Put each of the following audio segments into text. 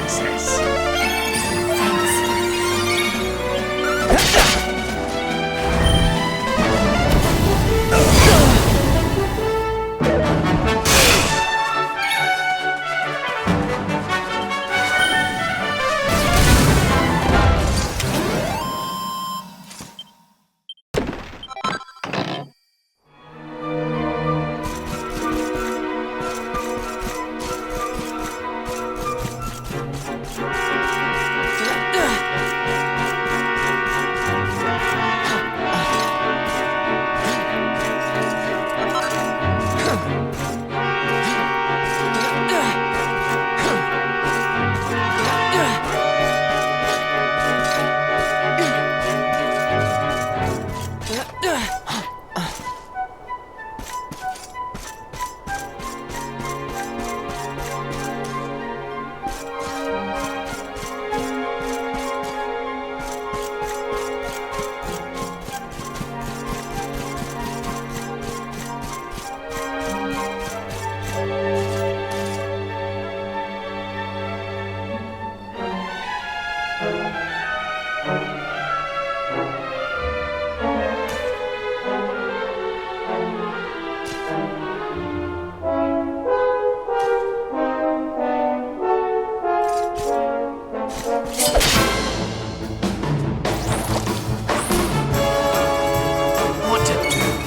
princess.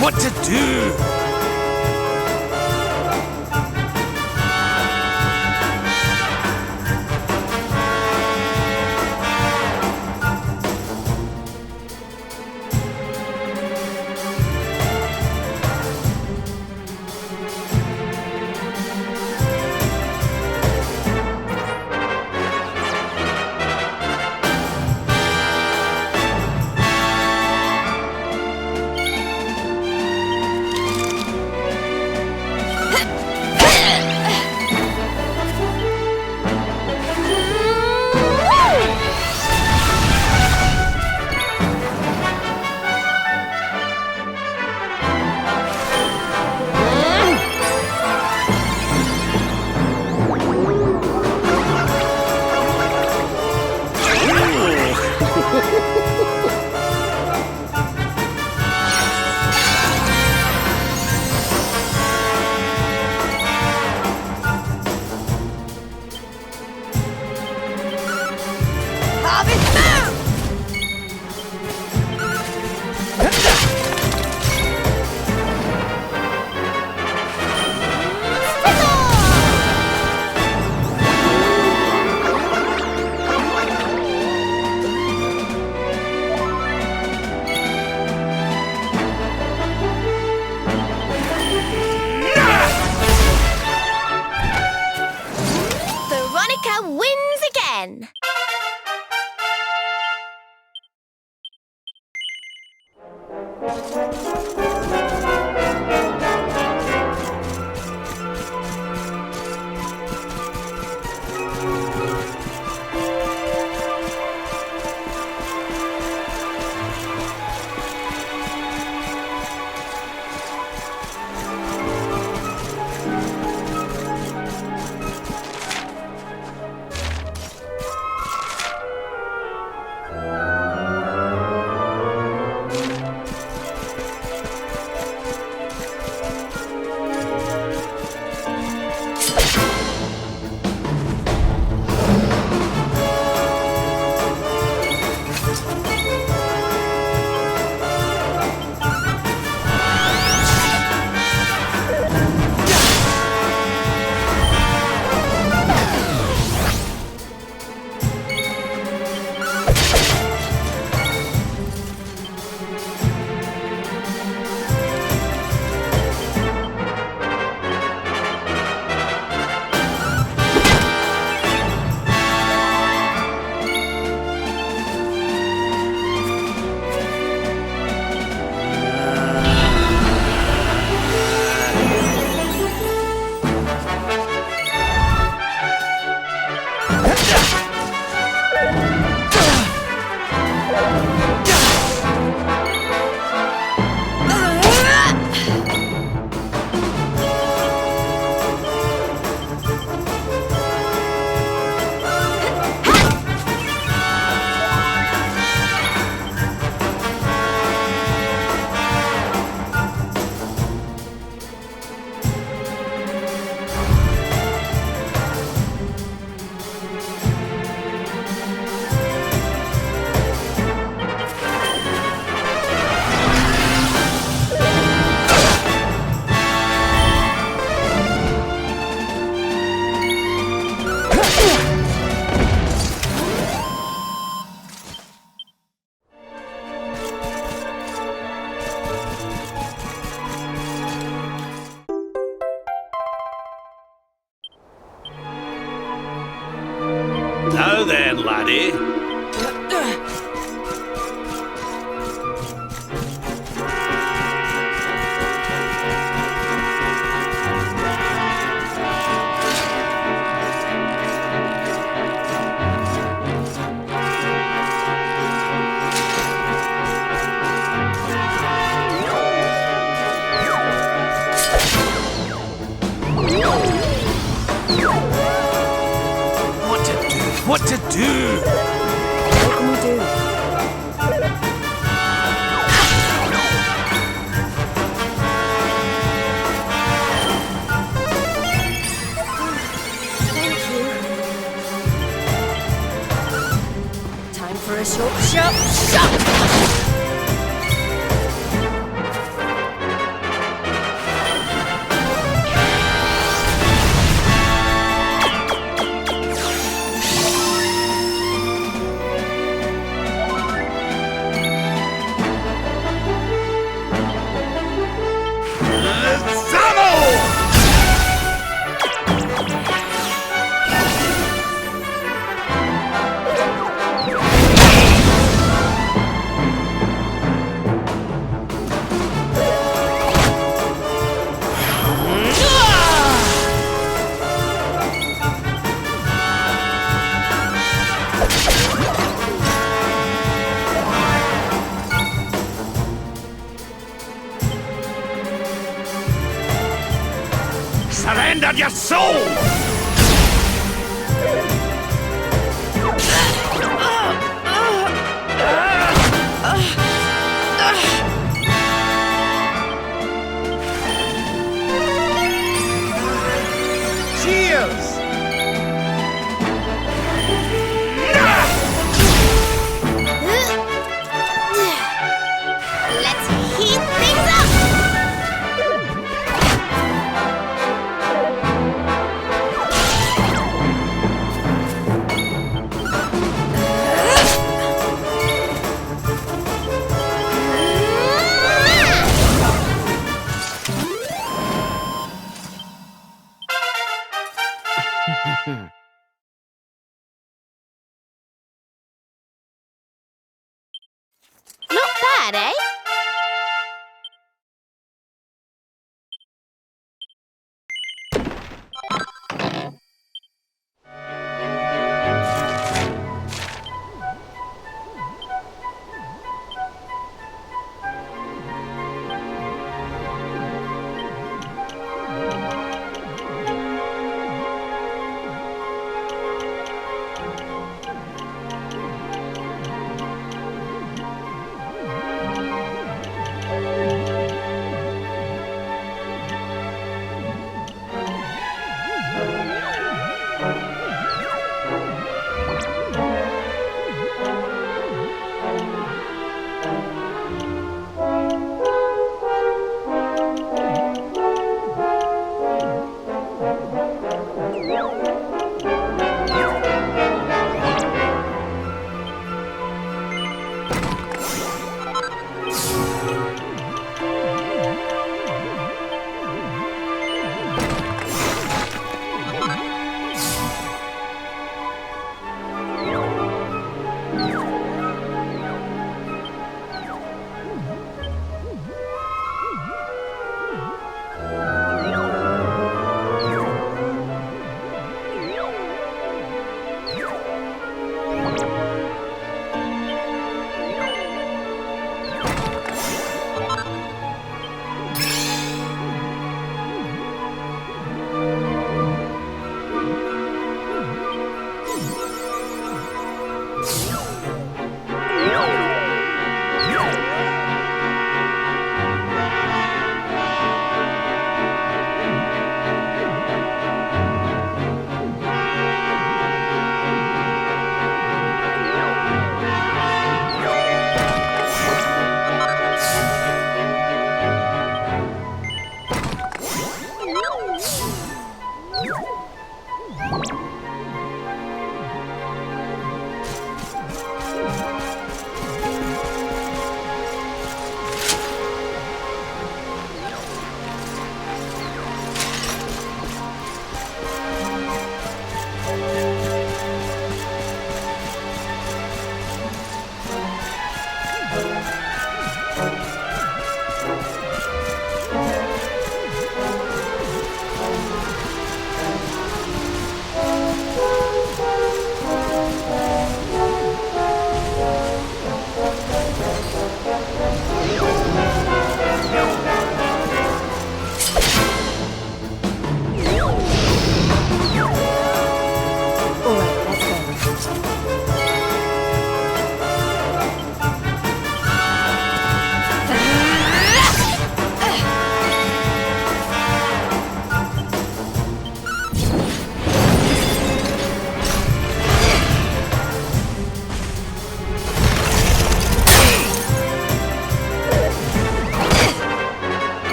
What to do? Veronica wins again! Now then, laddie. What to do? What can we do? Thank you. Time for a short. Surrender your soul! Cheers! Let's heat things up! Not bad, eh?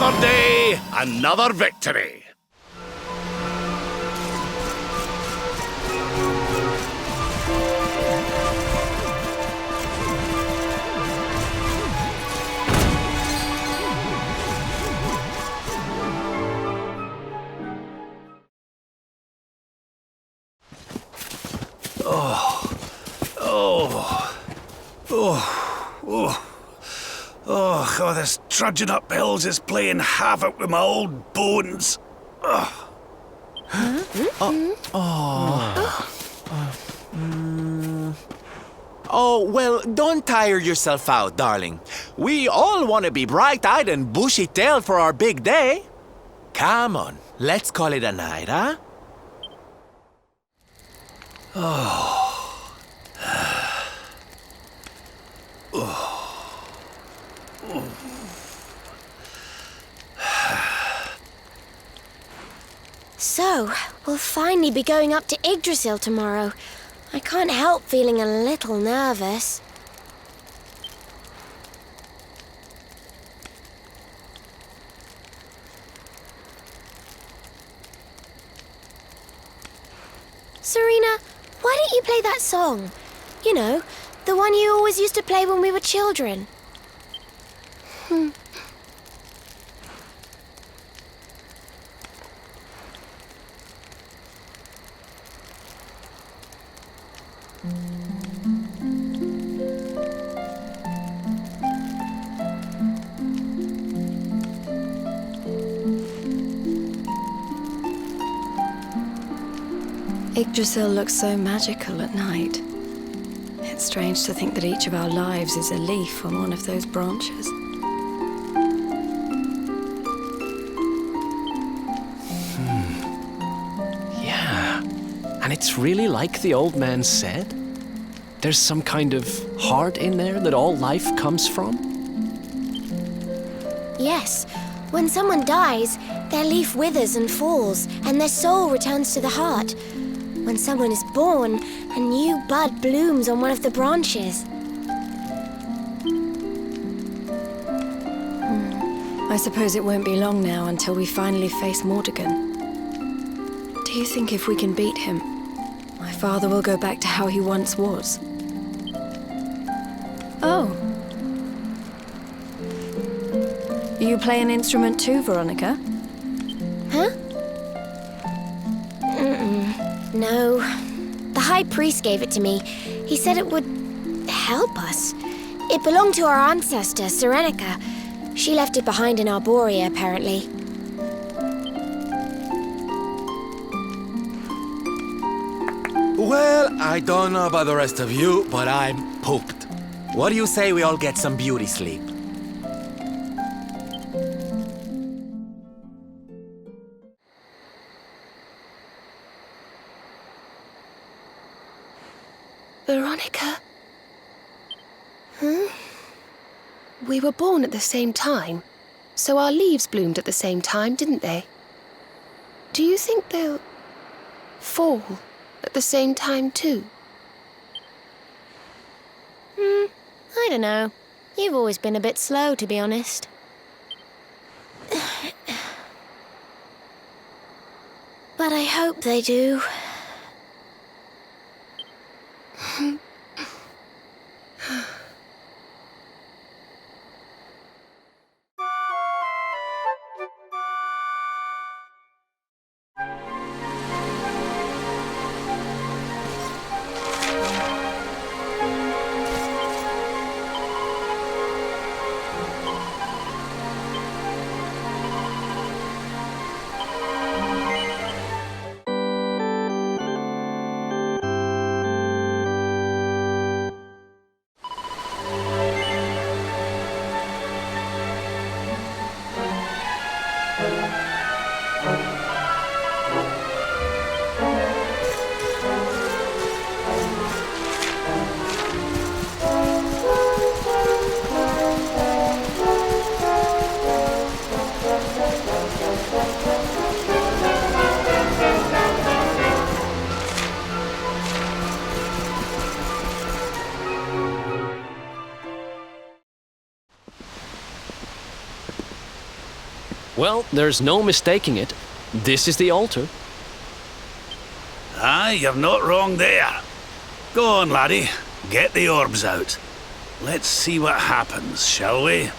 Another day, another victory. Oh, this trudging up hills is playing havoc with my old bones. Oh, well, don't tire yourself out, darling. We all want to be bright-eyed and bushy-tailed for our big day. Come on, let's call it a night, huh? So, we'll finally be going up to Yggdrasil tomorrow. I can't help feeling a little nervous. Serena, why don't you play that song? You know, the one you always used to play when we were children. Yggdrasil looks so magical at night. It's strange to think that each of our lives is a leaf on one of those branches. Yeah, and it's really like the old man said. There's some kind of heart in there that all life comes from. Yes, when someone dies, their leaf withers and falls, and their soul returns to the heart. When someone is born, a new bud blooms on one of the branches. I suppose it won't be long now until we finally face Mordegon. Do you think if we can beat him, my father will go back to how he once was? Oh. You play an instrument too, Veronica? Huh? No. The High Priest gave it to me. He said it would help us. It belonged to our ancestor, Serenica. She left it behind in Arborea, apparently. Well, I don't know about the rest of you, but I'm pooped. What do you say we all get some beauty sleep? Veronica? We were born at the same time, so our leaves bloomed at the same time, didn't they? Do you think they'll fall at the same time too? I don't know. You've always been a bit slow, to be honest. But I hope they do. Well, there's no mistaking it. This is the altar. Aye, you're not wrong there. Go on, laddie. Get the orbs out. Let's see what happens, shall we?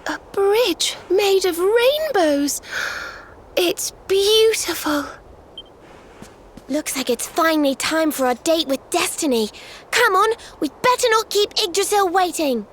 A bridge made of rainbows. It's beautiful. Looks like it's finally time for our date with Destiny. Come on, we'd better not keep Yggdrasil waiting.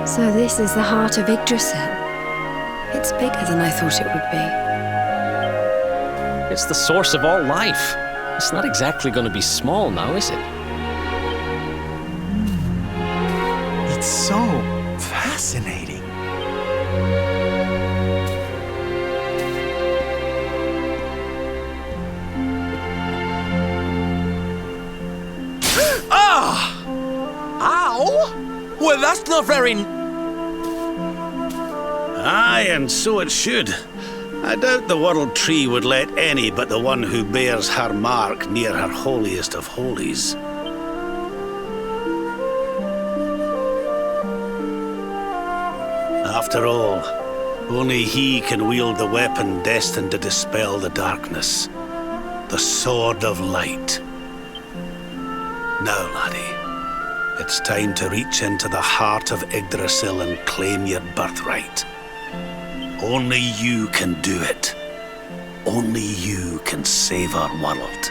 So this is the heart of Yggdrasil. It's bigger than I thought it would be. It's the source of all life. It's not exactly going to be small now, is it? It's so fascinating. Ah! Ow! Well, that's not very... Aye, and so it should. I doubt the World Tree would let any but the one who bears her mark near her holiest of holies. After all, only he can wield the weapon destined to dispel the darkness. The Sword of Light. Now, laddie, it's time to reach into the heart of Yggdrasil and claim your birthright. Only you can do it. Only you can save our world.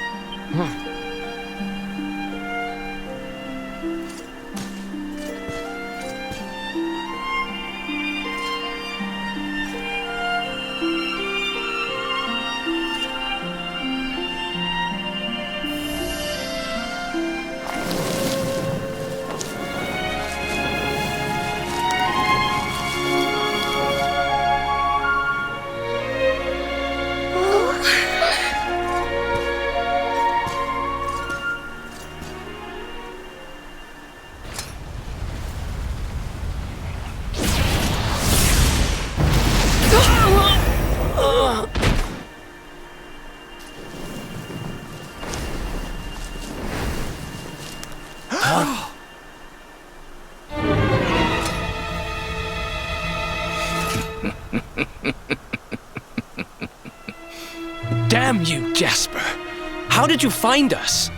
Damn you, Jasper! How did you find us?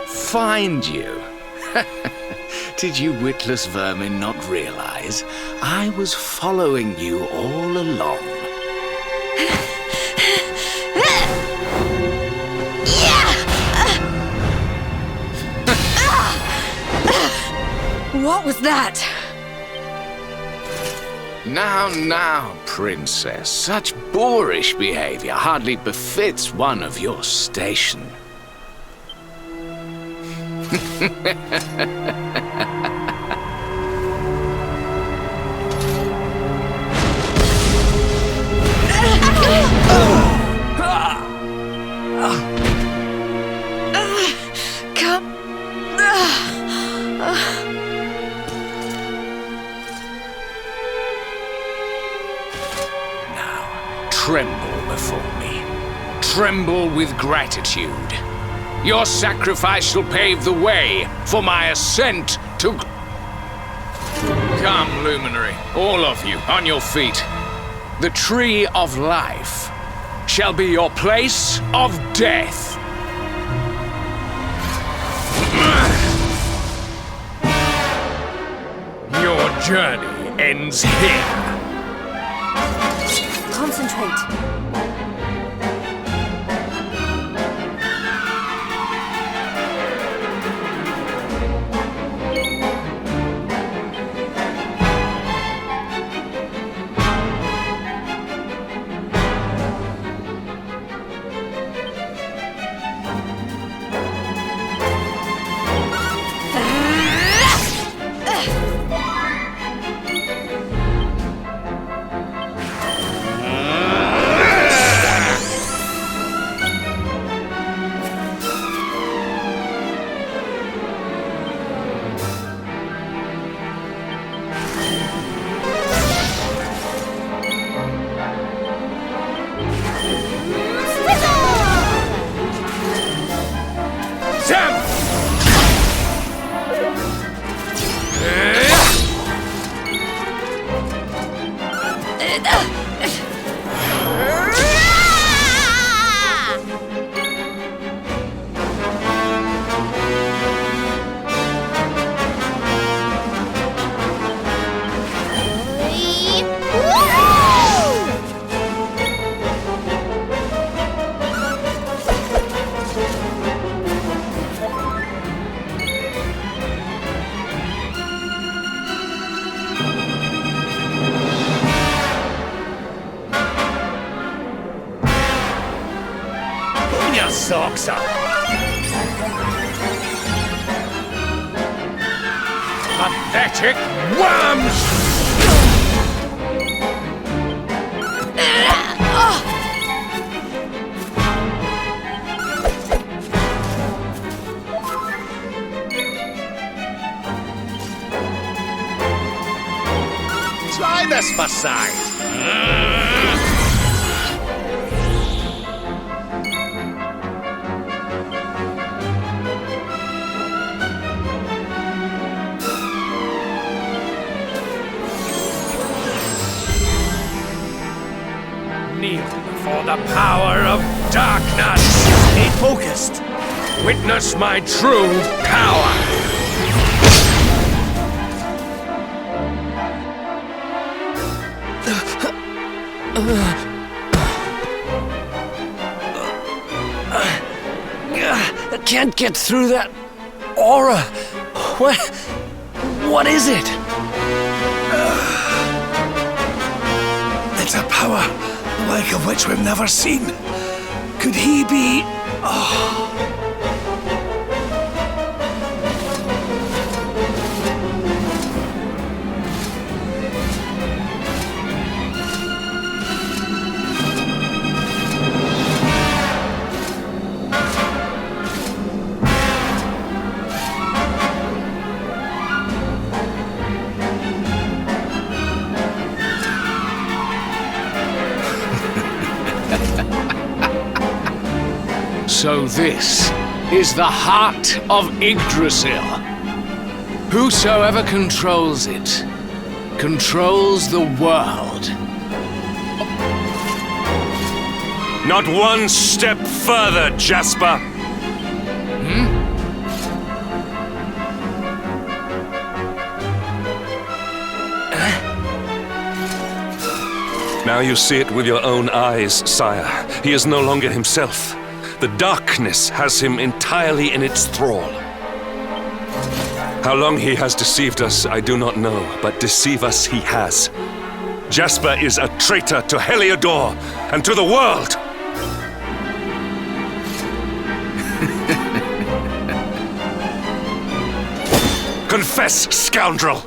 Find you? Did you witless vermin not realize I was following you all along? What was that? Now, princess. Such boorish behavior hardly befits one of your station. Tremble before me. Tremble with gratitude. Your sacrifice shall pave the way for my ascent to... Come, Luminary, all of you, on your feet. The Tree of Life shall be your place of death. Your journey ends here. Concentrate. Socks up. Pathetic worms! Try this for size. Kneel before the power of darkness! Stay focused. Witness my true power! I can't get through that aura. What is it? It's a power, the like of which we've never seen. Could he be... So this is the heart of Yggdrasil. Whosoever controls it, controls the world. Not one step further, Jasper! Now you see it with your own eyes, sire. He is no longer himself. The darkness has him entirely in its thrall. How long he has deceived us, I do not know, but deceive us he has. Jasper is a traitor to Heliodor and to the world! Confess, scoundrel!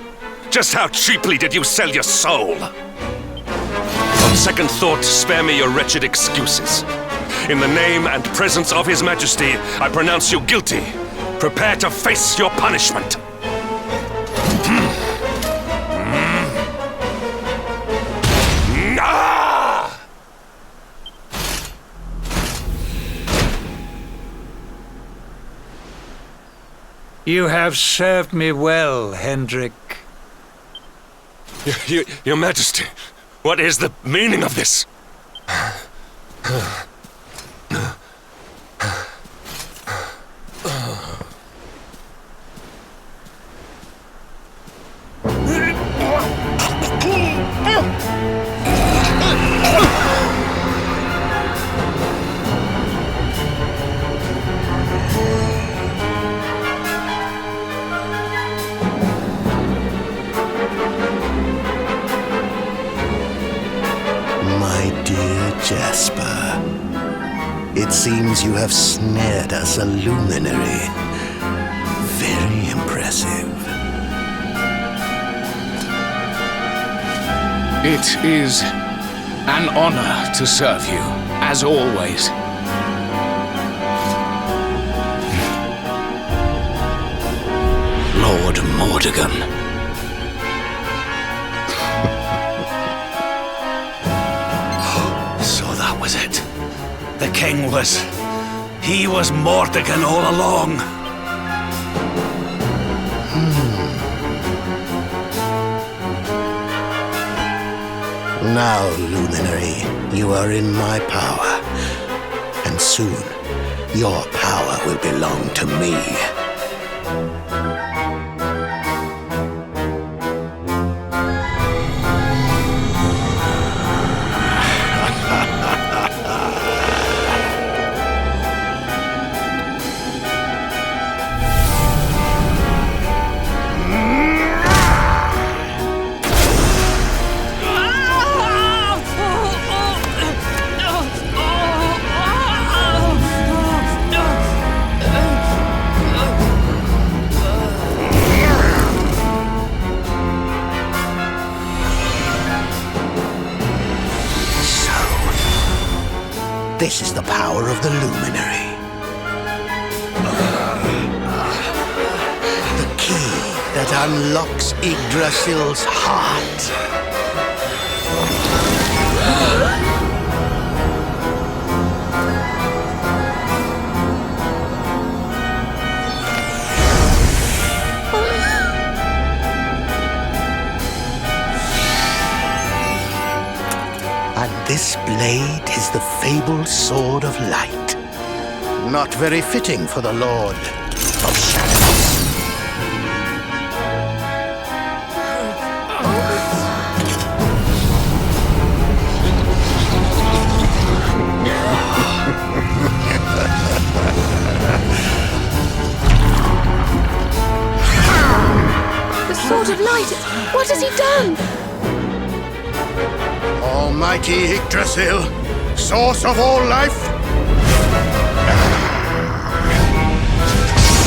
Just how cheaply did you sell your soul? On second thought, spare me your wretched excuses. In the name and presence of His Majesty, I pronounce you guilty. Prepare to face your punishment. You have served me well, Hendrik. Your Majesty, what is the meaning of this? My dear Jasper, it seems you have snared us a luminary. Very impressive. It is an honor to serve you, as always. Lord Mordegon. So that was it. The king was... He was Mordegon all along. Now, Luminary, you are in my power. And soon, your power will belong to me. This is the power of the Luminary. The key that unlocks Yggdrasil's heart. And this blade is the fabled Sword of Light. Not very fitting for the Lord of Shadows. The Sword of Light! What has he done? Almighty Yggdrasil, source of all life,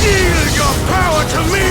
yield your power to me!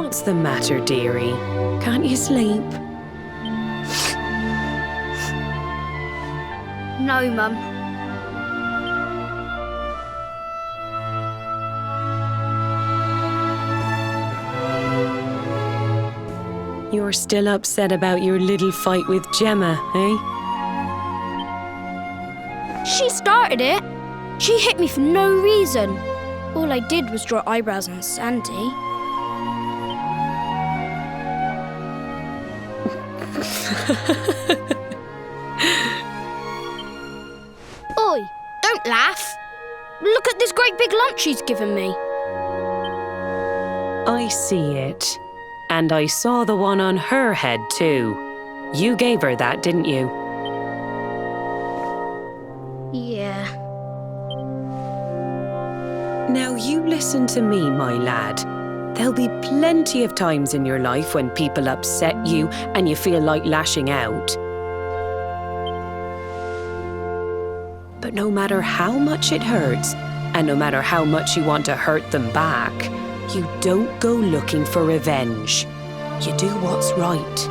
What's the matter, dearie? Can't you sleep? No, Mum. You're still upset about your little fight with Gemma, eh? She started it. She hit me for no reason. All I did was draw eyebrows on Sandy. Oi, don't laugh. Look at this great big lump she's given me. I see it. And I saw the one on her head, too. You gave her that, didn't you? Yeah. Now you listen to me, my lad. There'll be plenty of times in your life when people upset you and you feel like lashing out. But no matter how much it hurts, and no matter how much you want to hurt them back, you don't go looking for revenge. You do what's right.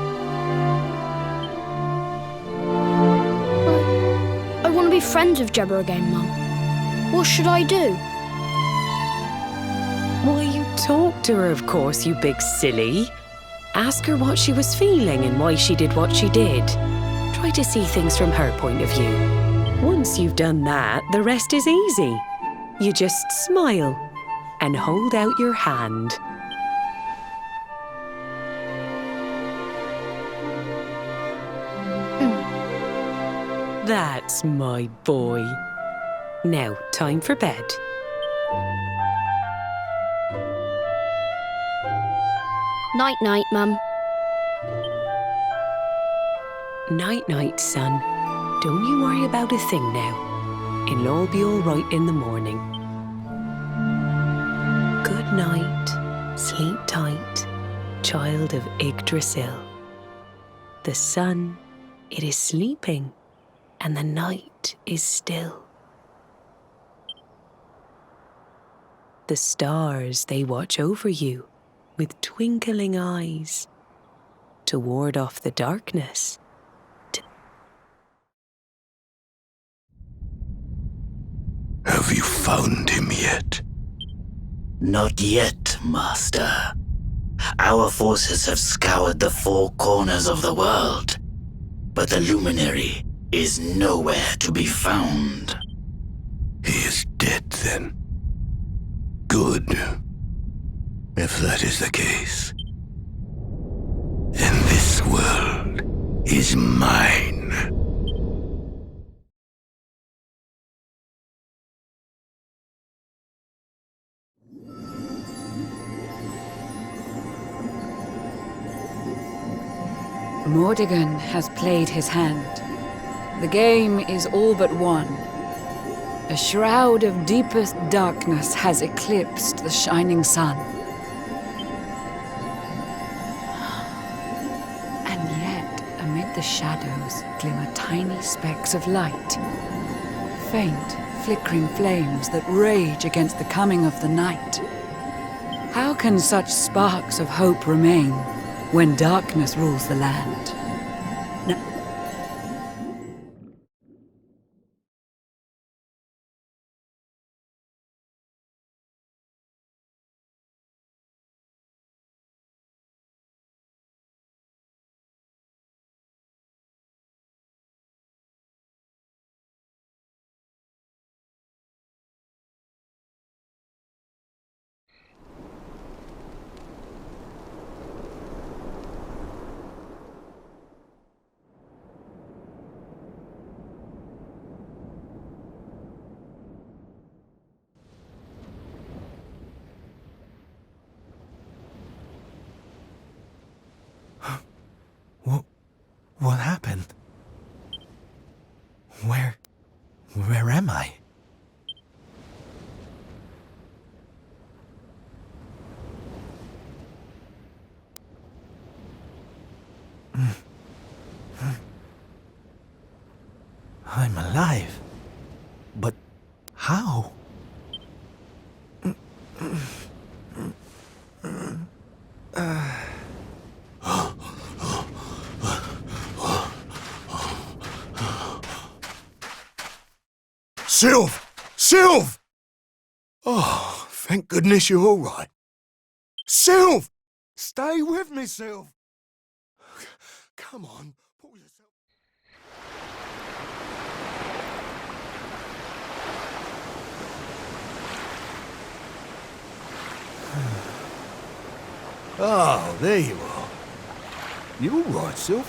I want to be friends with Gemma again, Mum. What should I do? Why, you talk to her, of course, you big silly. Ask her what she was feeling and why she did what she did. Try to see things from her point of view. Once you've done that, the rest is easy. You just smile and hold out your hand. That's my boy. Now, time for bed. Night-night, Mum. Night-night, son. Don't you worry about a thing now. It'll all be all right in the morning. Good night. Sleep tight, child of Yggdrasil. The sun, it is sleeping, and the night is still. The stars, they watch over you with twinkling eyes to ward off the darkness. Have you found him yet? Not yet, Master. Our forces have scoured the four corners of the world, but the luminary is nowhere to be found. He is dead, then. Good. If that is the case, then this world is mine. Mordegon has played his hand. The game is all but won. A shroud of deepest darkness has eclipsed the shining sun. And yet, amid the shadows glimmer tiny specks of light. Faint, flickering flames that rage against the coming of the night. How can such sparks of hope remain when darkness rules the land? What happened? Where am I? I'm alive. But how? Sylv! Sylv! Oh, thank goodness you're all right. Sylv! Stay with me, Sylv! Come on, pull yourself... Oh, there you are. You all right, Sylv?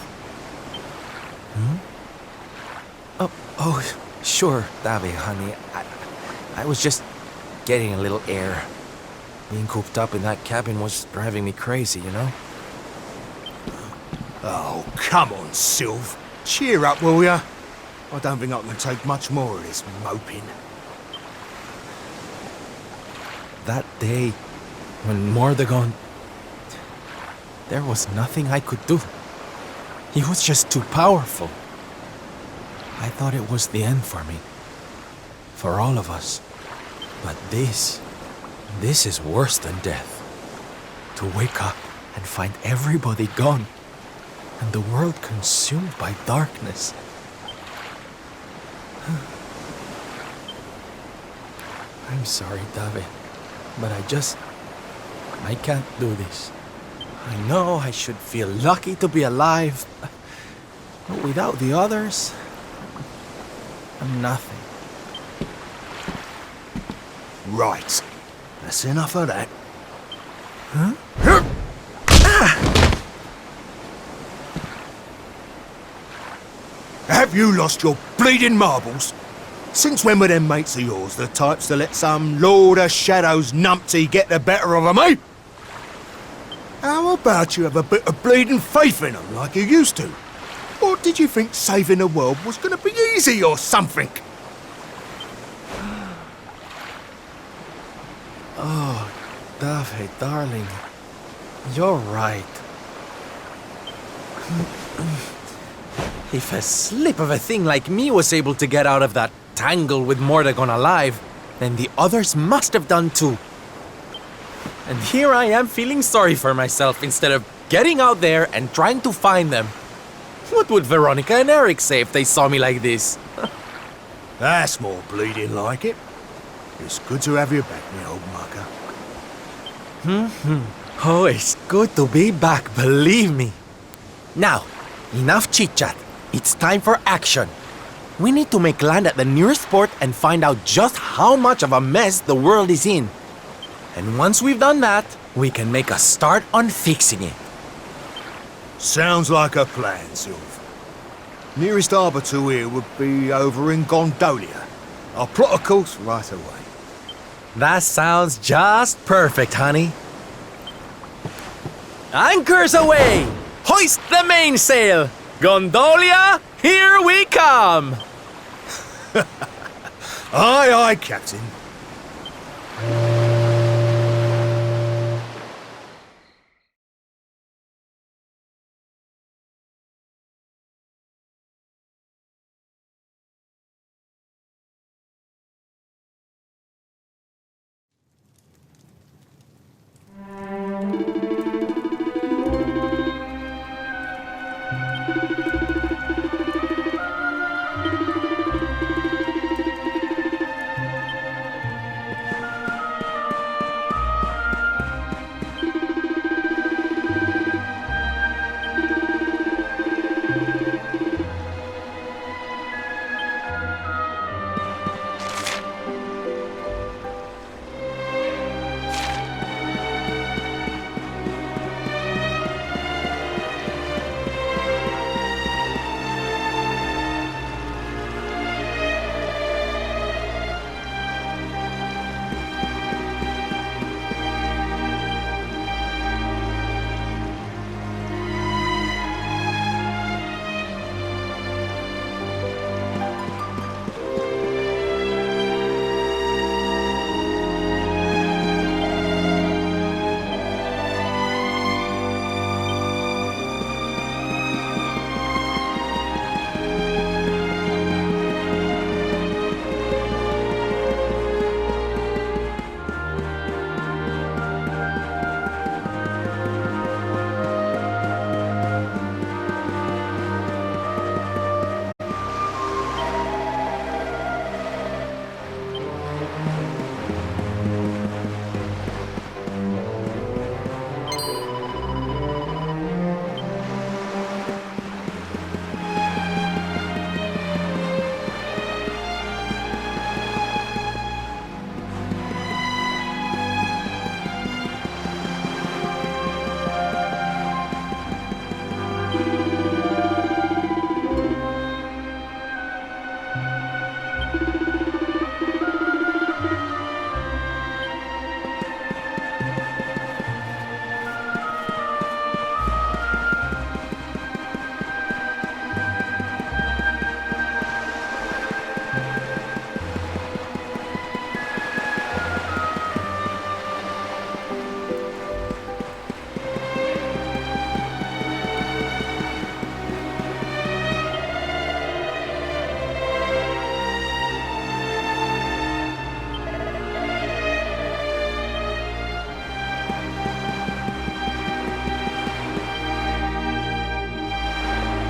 Oh, sure, Davy, honey. I was just getting a little air. Being cooped up in that cabin was driving me crazy, you know? Oh, come on, Sylv. Cheer up, will ya? I don't think I can take much more of this moping. That day, when Mordegon... There was nothing I could do. He was just too powerful. I thought it was the end for me. For all of us. But this is worse than death. To wake up and find everybody gone. And the world consumed by darkness. I'm sorry, David. But I can't do this. I know I should feel lucky to be alive. But without the others, I'm nothing. Right. That's enough of that. Huh? Have you lost your bleeding marbles? Since when were them mates of yours the types to let some Lord of Shadows numpty get the better of 'em, eh? How about you have a bit of bleeding faith in 'em like you used to? Or did you think saving the world was gonna be easy or something? Oh, David, darling. You're right. If a slip of a thing like me was able to get out of that tangle with Mordegon alive, then the others must have done too. And here I am feeling sorry for myself instead of getting out there and trying to find them. What would Veronica and Eric say if they saw me like this? That's more bleeding like it. It's good to have you back, me old mucker. Oh, it's good to be back, believe me. Now, enough chit-chat. It's time for action. We need to make land at the nearest port and find out just how much of a mess the world is in. And once we've done that, we can make a start on fixing it. Sounds like a plan, Sylv. Nearest harbour to here would be over in Gondolia. I'll plot a course right away. That sounds just perfect, honey. Anchors away! Hoist the mainsail! Gondolia, here we come! Aye, aye, Captain.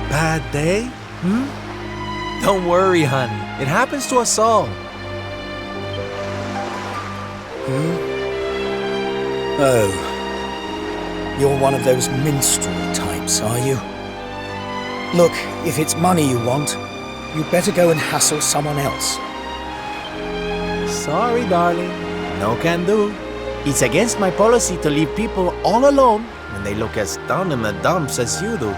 Bad day? Don't worry, honey. It happens to us all. Oh. You're one of those minstrel types, are you? Look, if it's money you want, you'd better go and hassle someone else. Sorry, darling. No can do. It's against my policy to leave people all alone when they look as down in the dumps as you do.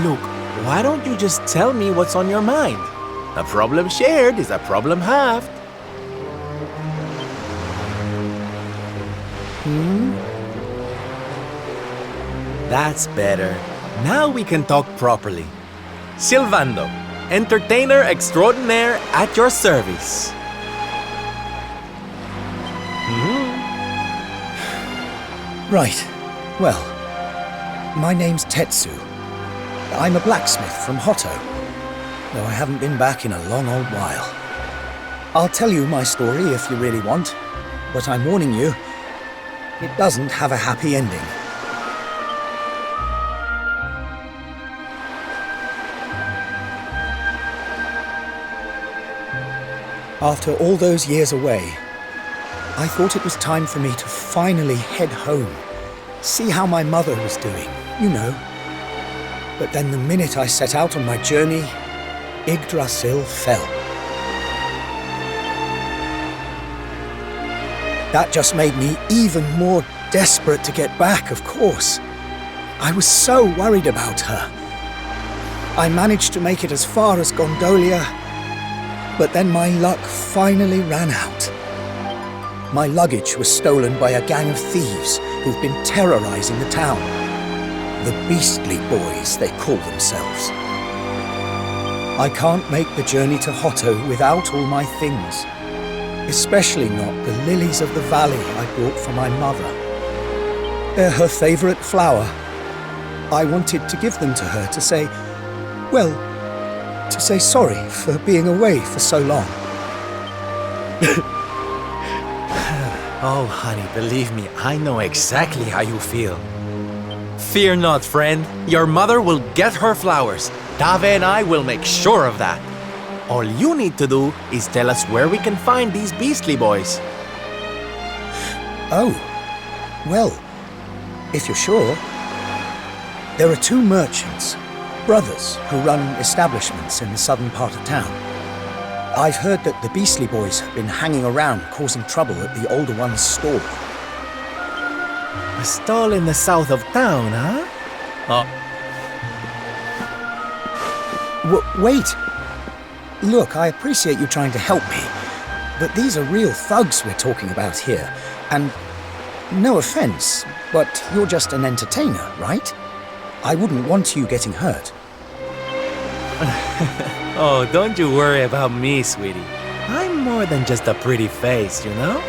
Look, why don't you just tell me what's on your mind? A problem shared is a problem halved. That's better. Now we can talk properly. Silvando, entertainer extraordinaire at your service. Right. Well, my name's Tetsu. I'm a blacksmith from Hotto, though I haven't been back in a long old while. I'll tell you my story if you really want, but I'm warning you, it doesn't have a happy ending. After all those years away, I thought it was time for me to finally head home, see how my mother was doing, you know. But then the minute I set out on my journey, Yggdrasil fell. That just made me even more desperate to get back, of course. I was so worried about her. I managed to make it as far as Gondolia, but then my luck finally ran out. My luggage was stolen by a gang of thieves who've been terrorizing the town. The Beastly Boys, they call themselves. I can't make the journey to Hotto without all my things, especially not the lilies of the valley I brought for my mother. They're her favorite flower. I wanted to give them to her to say, well, to say sorry for being away for so long. Oh, honey, believe me, I know exactly how you feel. Fear not, friend. Your mother will get her flowers. Dave and I will make sure of that. All you need to do is tell us where we can find these Beastly Boys. Oh, well, if you're sure. There are two merchants, brothers, who run establishments in the southern part of town. I've heard that the Beastly Boys have been hanging around causing trouble at the older one's store. A stall in the south of town, huh? Wait! Look, I appreciate you trying to help me, but these are real thugs we're talking about here, and no offense, but you're just an entertainer, right? I wouldn't want you getting hurt. Oh, don't you worry about me, sweetie. I'm more than just a pretty face, you know?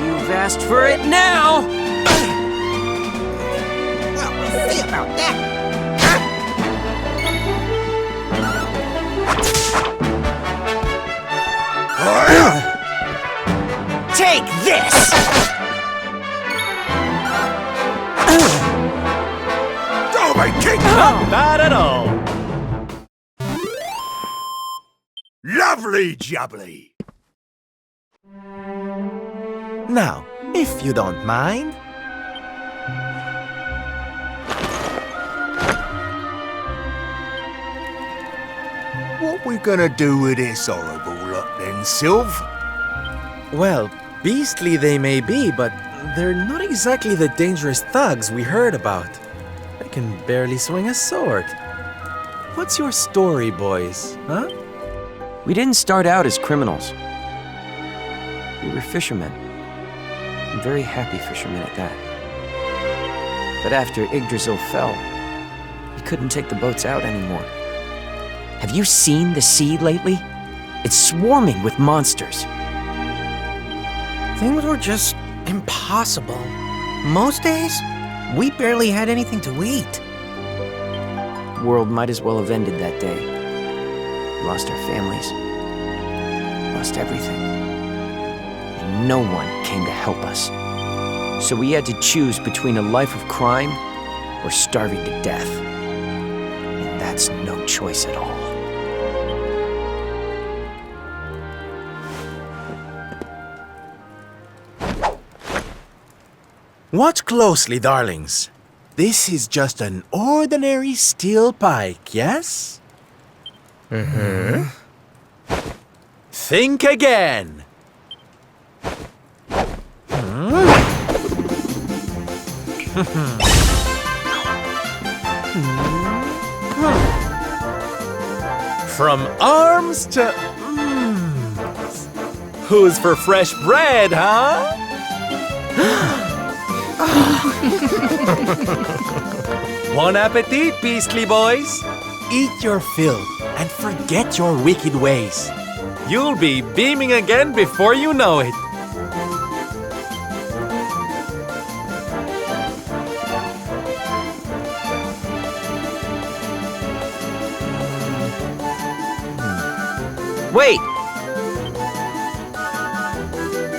You've asked for it now! Well, we'll see about that. Take this! Not bad at all. Lovely jubbly. Now, if you don't mind. What we gonna do with this horrible lot then, Sylv? Well, beastly they may be, but they're not exactly the dangerous thugs we heard about. They can barely swing a sword. What's your story, boys, huh? We didn't start out as criminals. We were fishermen. And very happy fishermen at that. But after Yggdrasil fell, we couldn't take the boats out anymore. Have you seen the sea lately? It's swarming with monsters. Things were just impossible. Most days, we barely had anything to eat. The world might as well have ended that day. We lost our families. Lost everything. And no one came to help us. So we had to choose between a life of crime or starving to death. And that's no choice at all. Watch closely, darlings. This is just an ordinary steel pike, yes? Mm-hmm. Think again. From arms to... Who's for fresh bread, huh? Bon appetit, beastly boys! Eat your fill and forget your wicked ways. You'll be beaming again before you know it. Wait!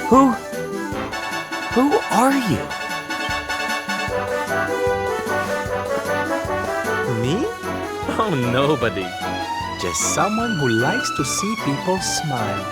Who are you? Me? Oh, nobody. Just someone who likes to see people smile.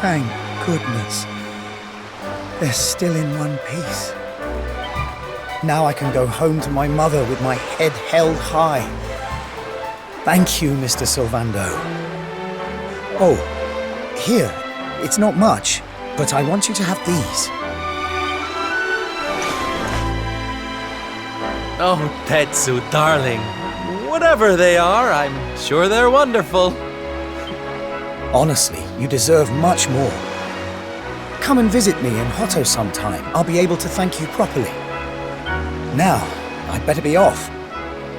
Thank goodness. They're still in one piece. Now I can go home to my mother with my head held high. Thank you, Mr. Sylvando. Oh, here. It's not much, but I want you to have these. Oh, Tetsu, darling. Whatever they are, I'm sure they're wonderful. Honestly, you deserve much more. Come and visit me in Hotto sometime. I'll be able to thank you properly. Now, I'd better be off.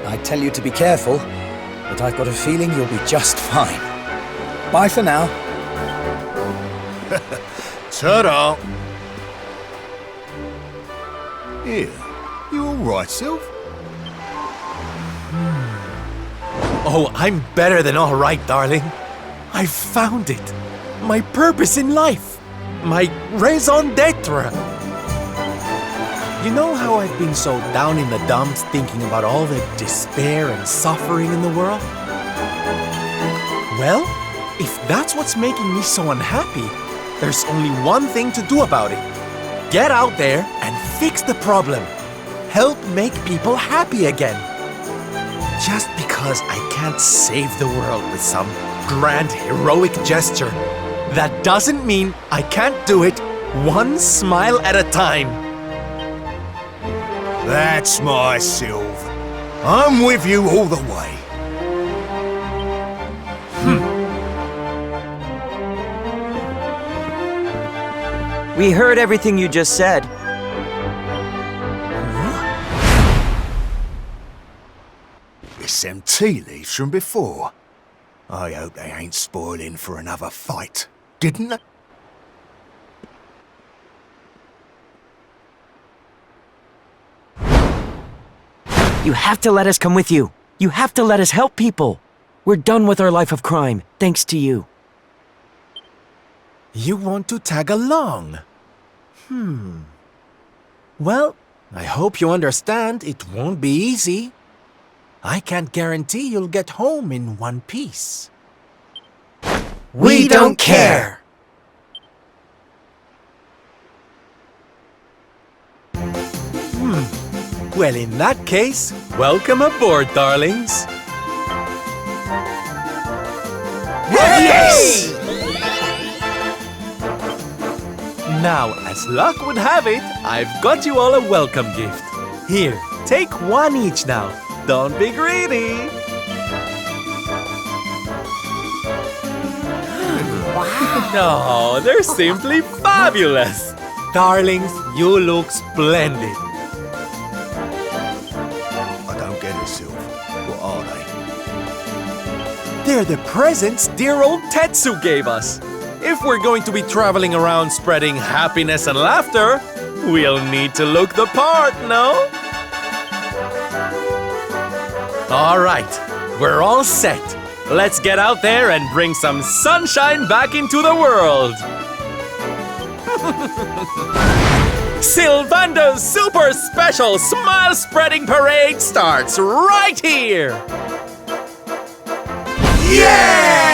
I'd tell you to be careful, but I've got a feeling you'll be just fine. Bye for now. Ta-da! Here, you all right, Sylph? Oh, I'm better than all right, darling. I found it. My purpose in life. My raison d'etre. You know how I've been so down in the dumps thinking about all the despair and suffering in the world? Well, if that's what's making me so unhappy, there's only one thing to do about it. Get out there and fix the problem. Help make people happy again. Just because I can't save the world with some grand heroic gesture, that doesn't mean I can't do it one smile at a time. That's my Sylph. I'm with you all the way. We heard everything you just said. It's them tea leaves from before. I hope they ain't spoiling for another fight, didn't they? You have to let us come with you. You have to let us help people. We're done with our life of crime, thanks to you. You want to tag along? Well, I hope you understand it won't be easy. I can't guarantee you'll get home in one piece. We don't care! Well, in that case, welcome aboard, darlings. Yes! Now, as luck would have it, I've got you all a welcome gift. Here, take one each now. Don't be greedy. Wow! No, they're simply fabulous. Darlings, you look splendid. I don't get it, Sylph. What are they? They're the presents dear old Tetsu gave us. If we're going to be traveling around spreading happiness and laughter, we'll need to look the part, no? All right, we're all set. Let's get out there and bring some sunshine back into the world. Sylvando's super special smile spreading parade starts right here. Yeah!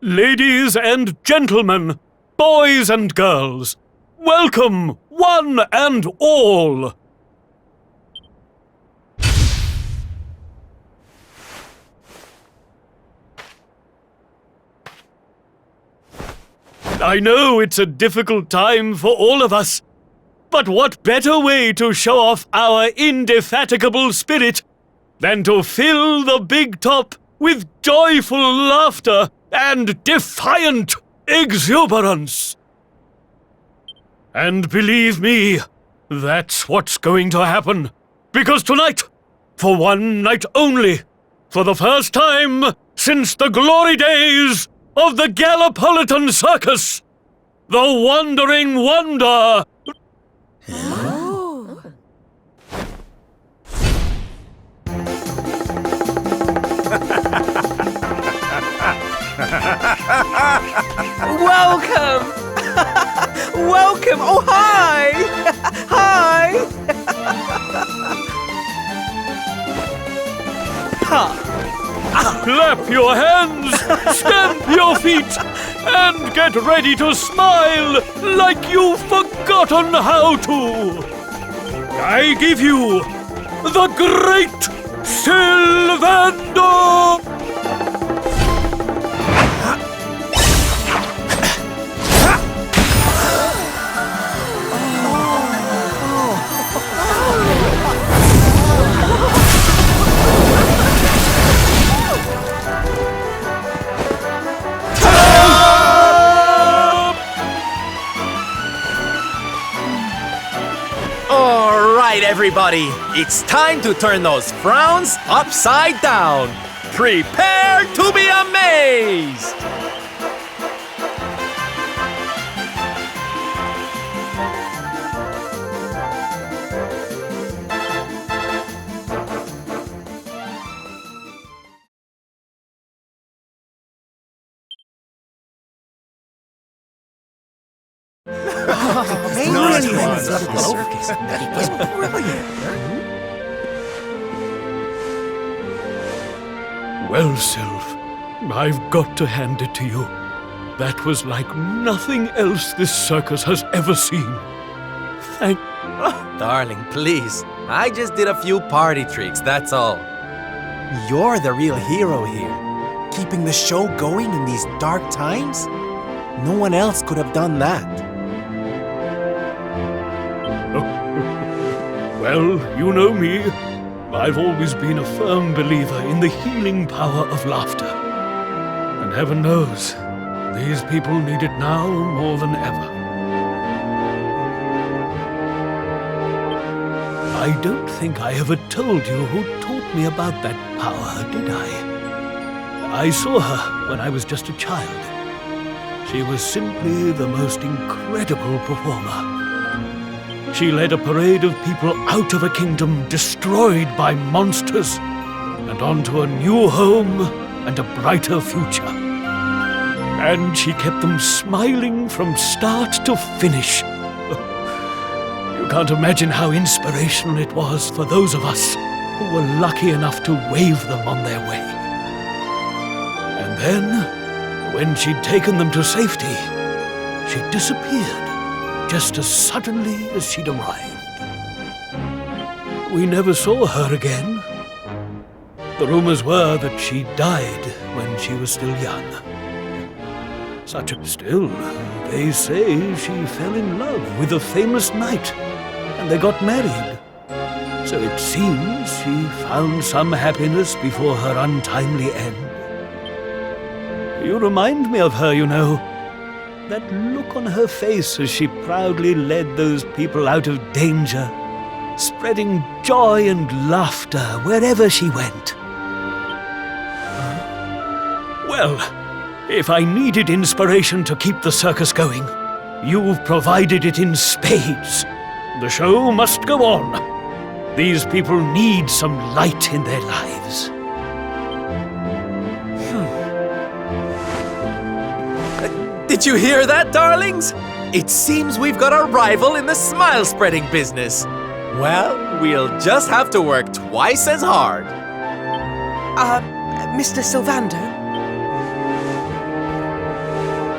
Ladies and gentlemen, boys and girls, welcome, one and all. I know it's a difficult time for all of us, but what better way to show off our indefatigable spirit than to fill the big top with joyful laughter and defiant exuberance? And believe me, that's what's going to happen. Because tonight, for one night only, for the first time since the glory days of the Gallipolitan Circus, the Wandering Wonder... Welcome! Welcome! Oh, hi! Hi! Clap your hands, stamp your feet, and get ready to smile like you've forgotten how to. I give you the Great Sylvander! Everybody, it's time to turn those frowns upside down. Prepare to be amazed! Well, Sylph, I've got to hand it to you. That was like nothing else this circus has ever seen. Thank... Darling, please. I just did a few party tricks, that's all. You're the real hero here. Keeping the show going in these dark times? No one else could have done that. Well, you know me. I've always been a firm believer in the healing power of laughter. And heaven knows, these people need it now more than ever. I don't think I ever told you who taught me about that power, did I? I saw her when I was just a child. She was simply the most incredible performer. She led a parade of people out of a kingdom destroyed by monsters and onto a new home and a brighter future. And she kept them smiling from start to finish. You can't imagine how inspirational it was for those of us who were lucky enough to wave them on their way. And then, when she'd taken them to safety, she disappeared. Just as suddenly as she'd arrived. We never saw her again. The rumors were that she died when she was still young. Still, they say she fell in love with a famous knight, and they got married. So it seems she found some happiness before her untimely end. You remind me of her, you know. That look on her face as she proudly led those people out of danger, spreading joy and laughter wherever she went. Well, if I needed inspiration to keep the circus going, you've provided it in spades. The show must go on. These people need some light in their lives. Did you hear that, darlings? It seems we've got a rival in the smile-spreading business. Well, we'll just have to work twice as hard. Mr. Sylvander?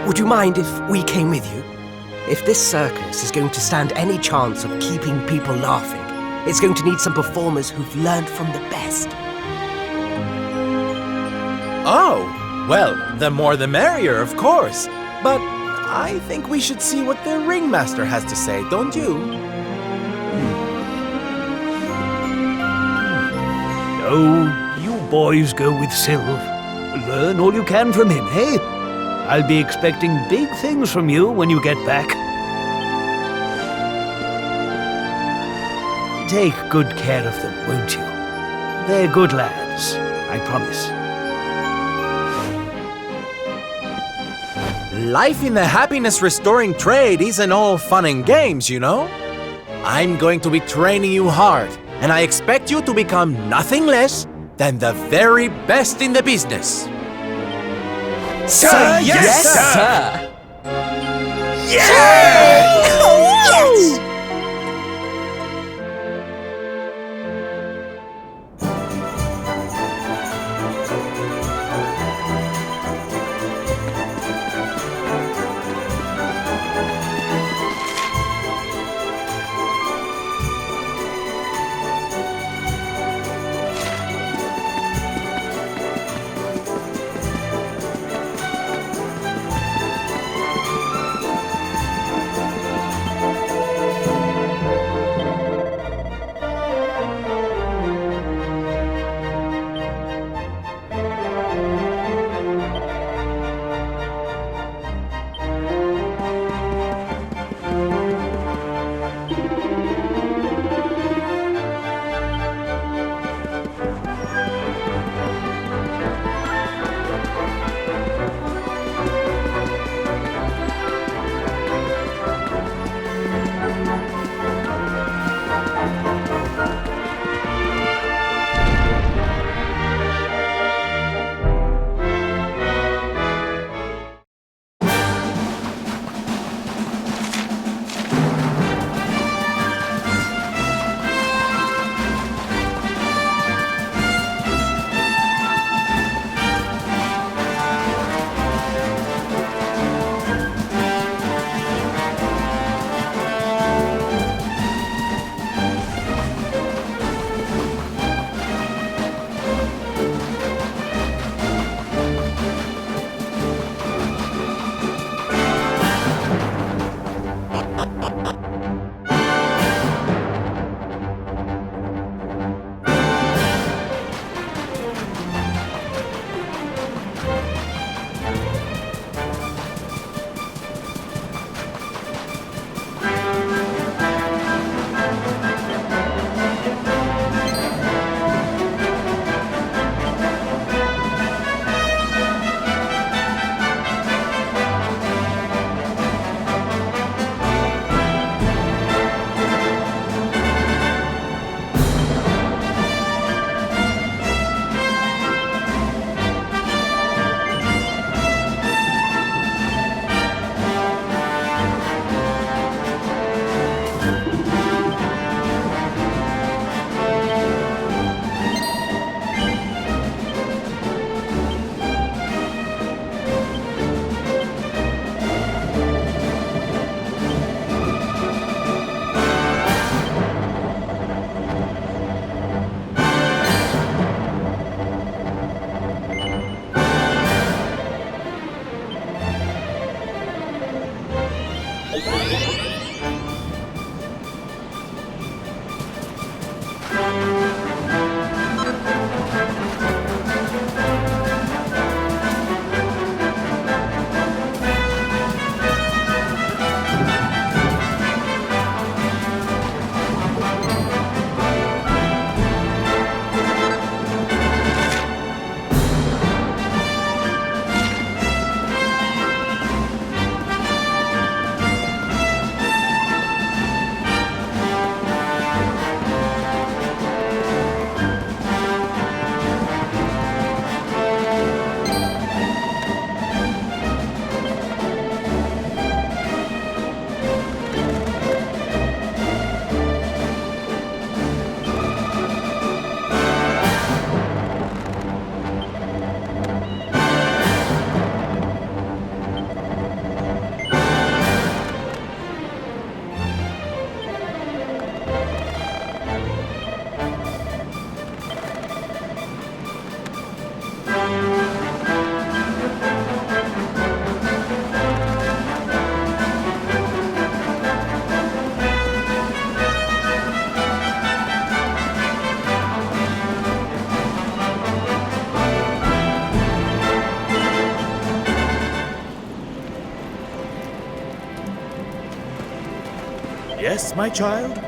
Would you mind if we came with you? If this circus is going to stand any chance of keeping people laughing, it's going to need some performers who've learned from the best. Oh, well, the more the merrier, of course. But I think we should see what the ringmaster has to say, don't you? No, you boys go with Sylv. Learn all you can from him, eh? I'll be expecting big things from you when you get back. Take good care of them, won't you? They're good lads, I promise. Life in the happiness-restoring trade isn't all fun and games, you know? I'm going to be training you hard, and I expect you to become nothing less than the very best in the business. Sir, yes, sir! Yeah! Oh, yes! Yes, my child?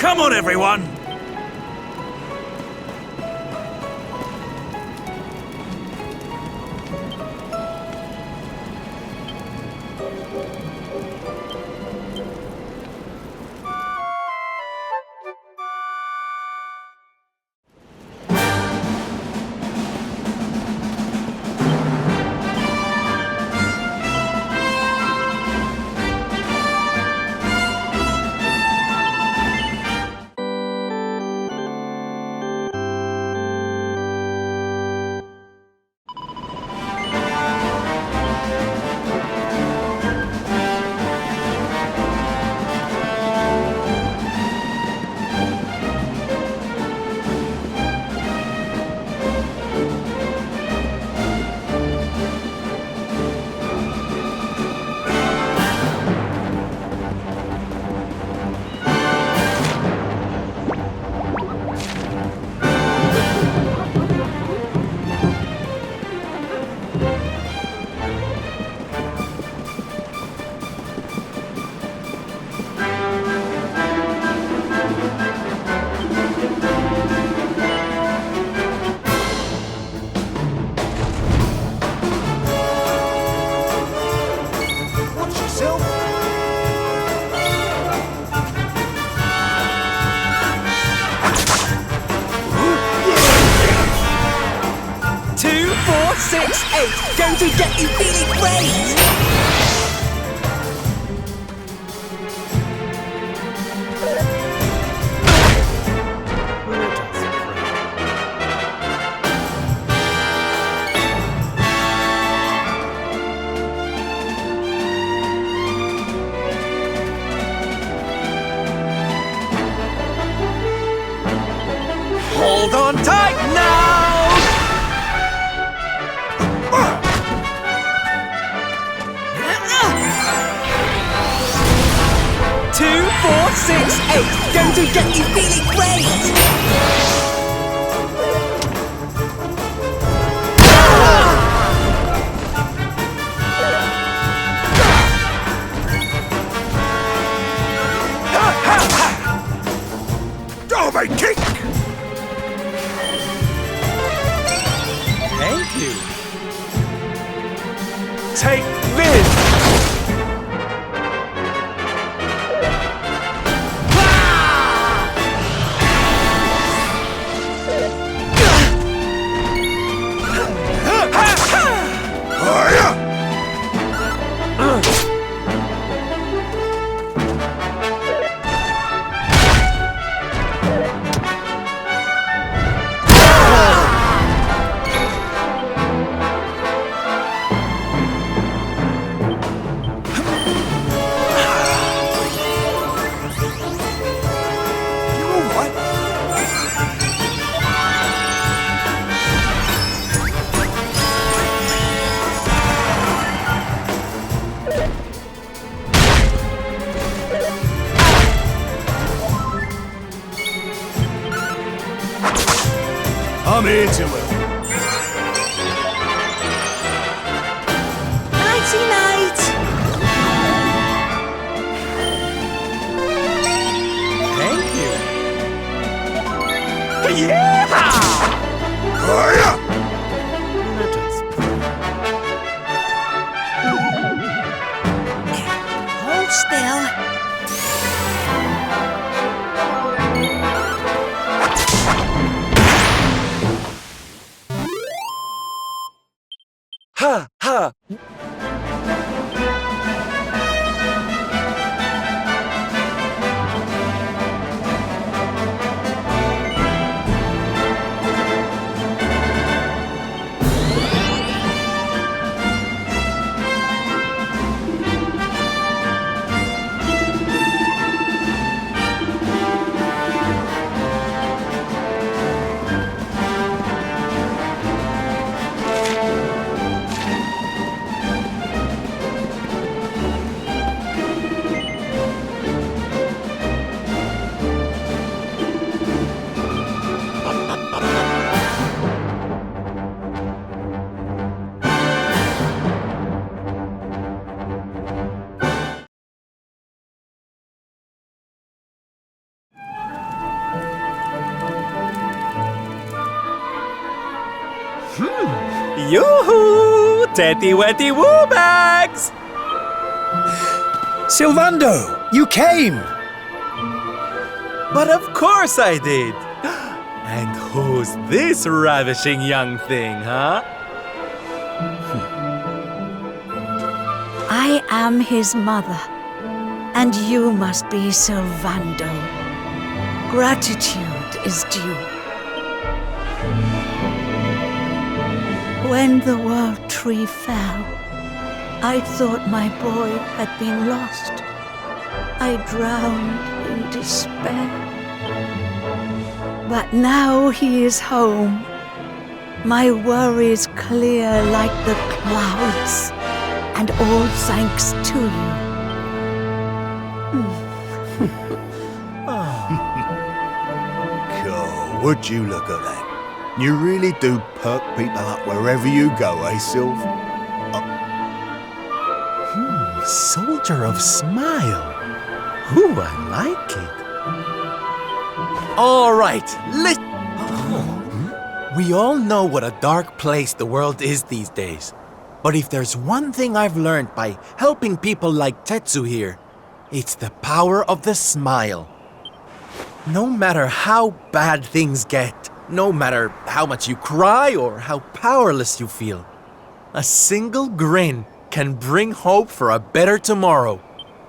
Come on, everyone! Going to get you feeling great! Hold on tight now! 2, 4, 6, 8. Going to get you feeling great! Derby kick! Thank you. Take this! I'm here to help. Nighty-night! Thank you. Yeah! Hold still. Ha! Ha! Yoo-hoo! Tetty wetty woo bags! Sylvando, you came! But of course I did! And who's this ravishing young thing, huh? I am his mother, and you must be Sylvando. Gratitude is due. When the world tree fell, I thought my boy had been lost. I drowned in despair. But now he is home. My worries clear like the clouds, and all thanks to you. God, would you look at that? You really do perk people up wherever you go, eh, Sylv? Soldier of Smile. Ooh, I like it. All right, we all know what a dark place the world is these days. But if there's one thing I've learned by helping people like Tetsu here, it's the power of the smile. No matter how bad things get, no matter how much you cry or how powerless you feel, a single grin can bring hope for a better tomorrow.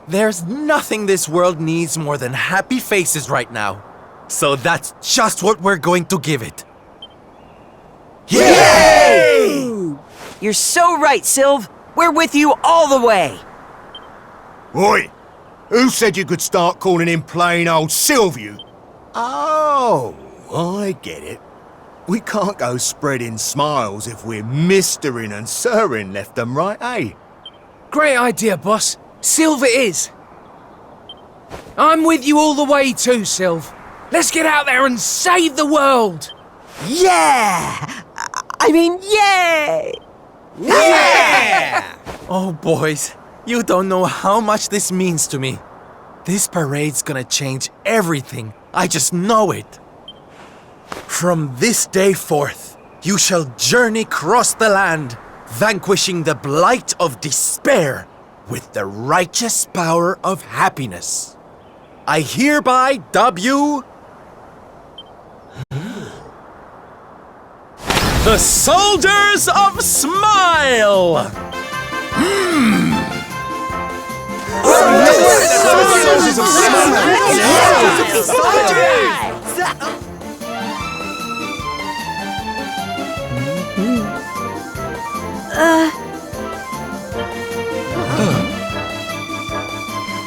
There's nothing this world needs more than happy faces right now. So that's just what we're going to give it. Yay! You're so right, Sylv. We're with you all the way. Oi! Who said you could start calling him plain old Sylvia? Oh, I get it. We can't go spreading smiles if we're mistering and sirring left and right, eh? Great idea, boss. Sylv it is. I'm with you all the way too, Sylv. Let's get out there and save the world. Yeah! Yay! Yeah! Oh, boys, you don't know how much this means to me. This parade's gonna change everything. I just know it. From this day forth, you shall journey across the land, vanquishing the blight of despair with the righteous power of happiness. I hereby dub you the Soldiers of Smile! Soldiers of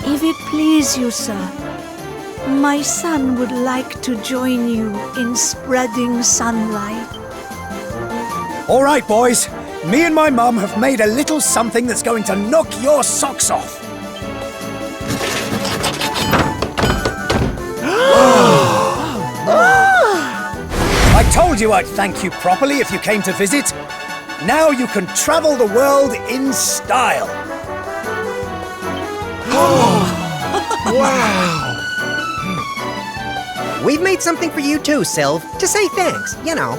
If it please you, sir, my son would like to join you in spreading sunlight. All right, boys. Me and my mum have made a little something that's going to knock your socks off. I told you I'd thank you properly if you came to visit. Now you can travel the world in style. Wow! We've made something for you too, Sylv, to say thanks, you know.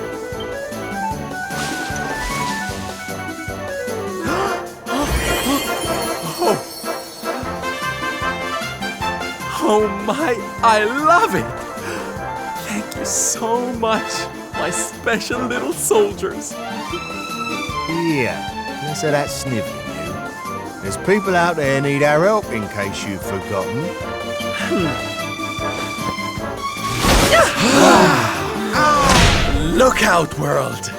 Oh my, I love it! Thank you so much, my special little soldiers. Yeah, less of that snivelling, you. There's people out there need our help in case you've forgotten. Look out, world!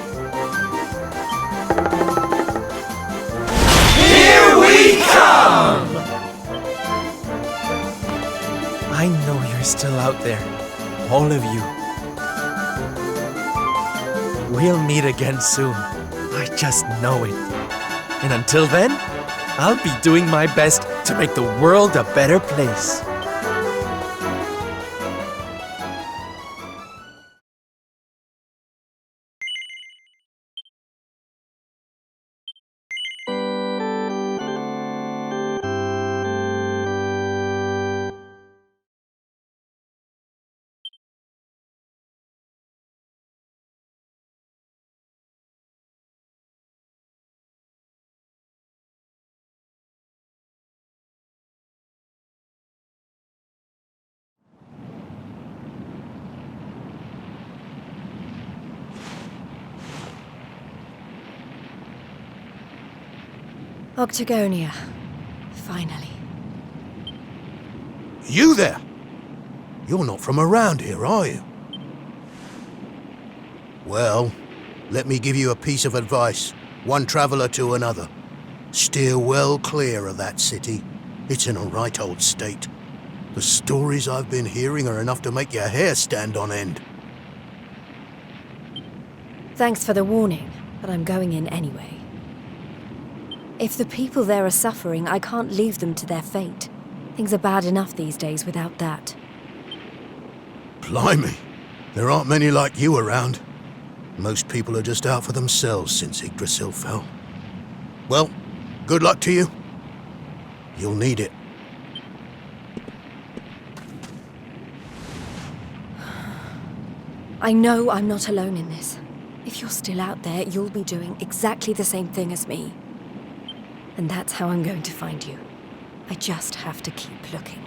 Here we come! I know you're still out there, all of you. We'll meet again soon. I just know it. And until then, I'll be doing my best to make the world a better place. Octagonia. Finally. You there? You're not from around here, are you? Well, let me give you a piece of advice, one traveller to another. Steer well clear of that city. It's in a right old state. The stories I've been hearing are enough to make your hair stand on end. Thanks for the warning, but I'm going in anyway. If the people there are suffering, I can't leave them to their fate. Things are bad enough these days without that. Blimey, there aren't many like you around. Most people are just out for themselves since Yggdrasil fell. Well, good luck to you. You'll need it. I know I'm not alone in this. If you're still out there, you'll be doing exactly the same thing as me. And that's how I'm going to find you. I just have to keep looking.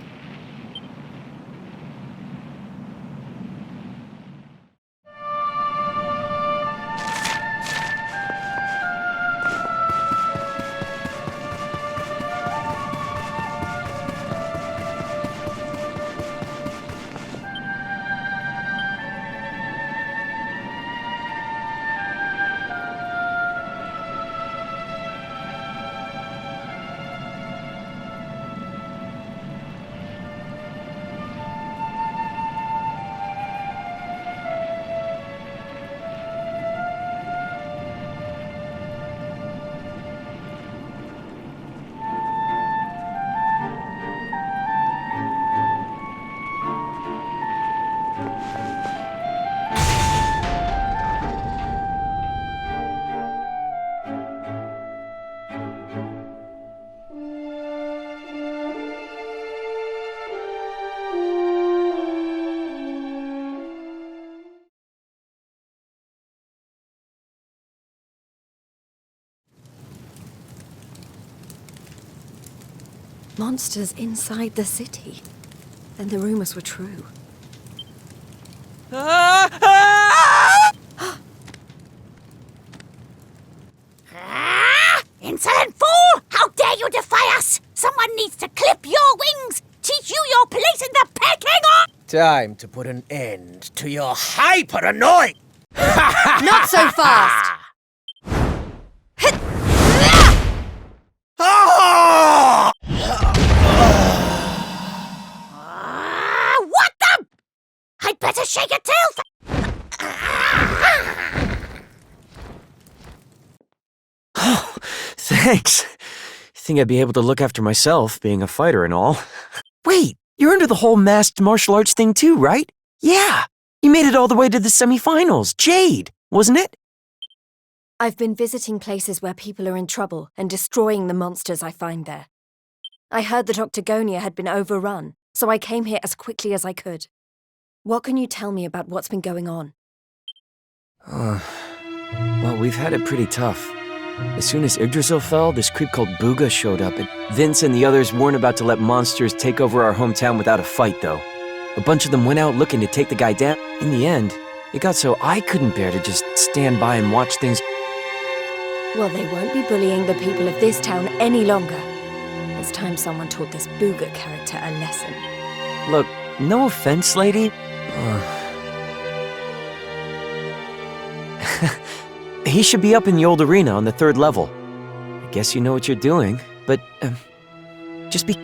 Monsters inside the city. Then the rumors were true. Insolent fool! How dare you defy us! Someone needs to clip your wings! Teach you your place in the pecking order! Time to put an end to your hyper-annoying... Not so fast! What the? I'd better shake a tail. Oh, thanks. Think I'd be able to look after myself, being a fighter and all. Wait, you're into the whole masked martial arts thing too, right? Yeah, you made it all the way to the semifinals. Jade, wasn't it? I've been visiting places where people are in trouble and destroying the monsters I find there. I heard that Octagonia had been overrun, so I came here as quickly as I could. What can you tell me about what's been going on? Well, we've had it pretty tough. As soon as Yggdrasil fell, this creep called Booga showed up, and Vince and the others weren't about to let monsters take over our hometown without a fight, though. A bunch of them went out looking to take the guy down. In the end, it got so I couldn't bear to just stand by and watch things. Well, they won't be bullying the people of this town any longer. It's time someone taught this Booga character a lesson. Look, no offense, lady. He should be up in the old arena on the 3rd level. I guess you know what you're doing, but just be...